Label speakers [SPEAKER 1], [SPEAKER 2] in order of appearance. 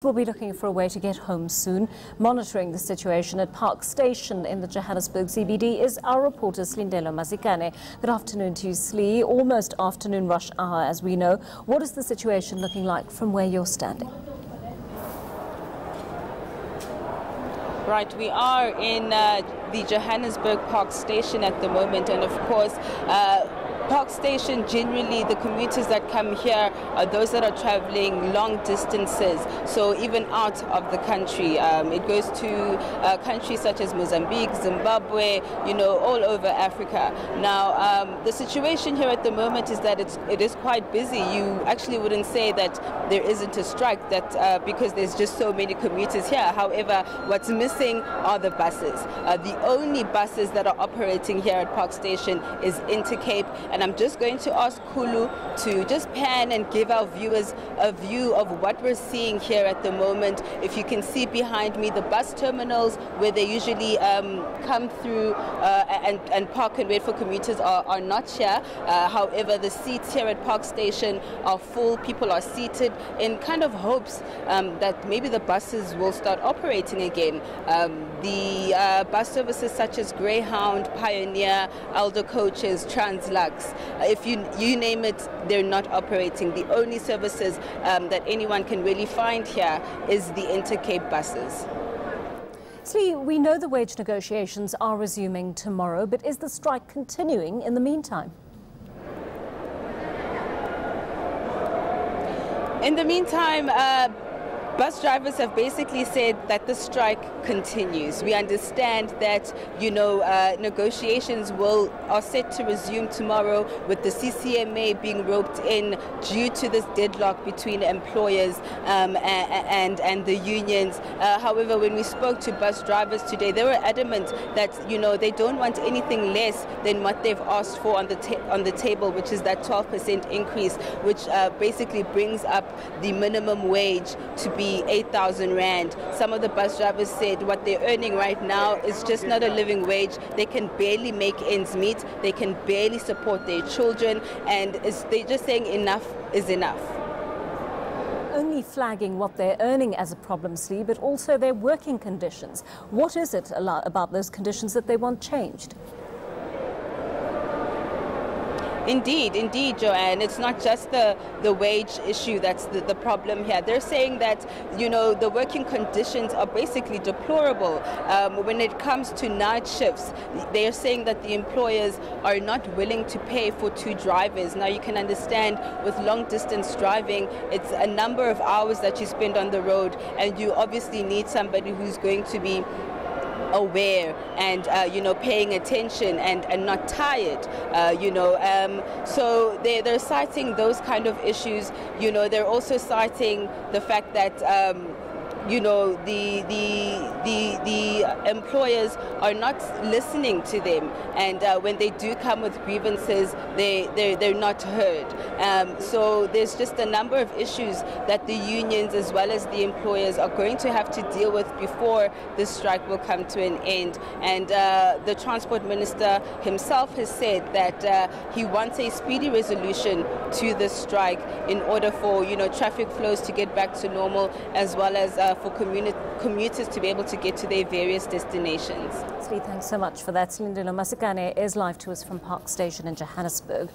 [SPEAKER 1] We'll be looking for a way to get home soon. Monitoring the situation at Park Station in the Johannesburg CBD is our reporter Slindelo Masikane. Good afternoon to you, Slee. Almost afternoon rush hour, as we know. What is the situation looking like from where you're standing?
[SPEAKER 2] Right, we are in the Johannesburg Park Station at the moment, and of course, Park Station, generally the commuters that come here are those that are traveling long distances, so even out of the country. It goes to countries such as Mozambique, Zimbabwe, all over Africa. Now, the situation here at the moment is that it is quite busy. You actually wouldn't say that there isn't a strike, because there's just so many commuters here. However, what's missing are the buses. The only buses that are operating here at Park Station is eNCA. And I'm just going to ask Kulu to just pan and give our viewers a view of what we're seeing here at the moment. If you can see behind me, the bus terminals where they usually come through and park and wait for commuters are not here. However, the seats here at Park Station are full. People are seated in kind of hopes that maybe the buses will start operating again. The bus services such as Greyhound, Pioneer, Aldo Coaches, Translux, if you name it, they're not operating. The only services that anyone can really find here is the eNCA buses.
[SPEAKER 1] Slee, we know the wage negotiations are resuming tomorrow, but is the strike continuing in the meantime?
[SPEAKER 2] In the meantime, bus drivers have basically said that the strike continues. We understand that, negotiations are set to resume tomorrow, with the CCMA being roped in due to this deadlock between employers and the unions. However, when we spoke to bus drivers today, they were adamant that, they don't want anything less than what they've asked for on the table, which is that 12% increase, which basically brings up the minimum wage to be 8,000 Rand. Some of the bus drivers said what they're earning right now is just not a living wage. They can barely make ends meet. They can barely support their children, and they're just saying enough is enough.
[SPEAKER 1] Only flagging what they're earning as a problem, Slee, but also their working conditions. What is it about those conditions that they want changed?
[SPEAKER 2] Indeed, Joanne. It's not just the wage issue that's the problem here. They're saying that, the working conditions are basically deplorable. When it comes to night shifts, they're saying that the employers are not willing to pay for 2 drivers. Now, you can understand with long distance driving, it's a number of hours that you spend on the road, and you obviously need somebody who's going to be aware and paying attention and not tired, so they're citing those kind of issues. They're also citing the fact that the employers are not listening to them, and when they do come with grievances, they're not heard. So there's just a number of issues that the unions as well as the employers are going to have to deal with before this strike will come to an end. And the Transport Minister himself has said that he wants a speedy resolution to this strike in order for traffic flows to get back to normal, as well as for commuters to be able to get to their various destinations.
[SPEAKER 1] Slee, thanks so much for that. Slindelo Masikane is live to us from Park Station in Johannesburg.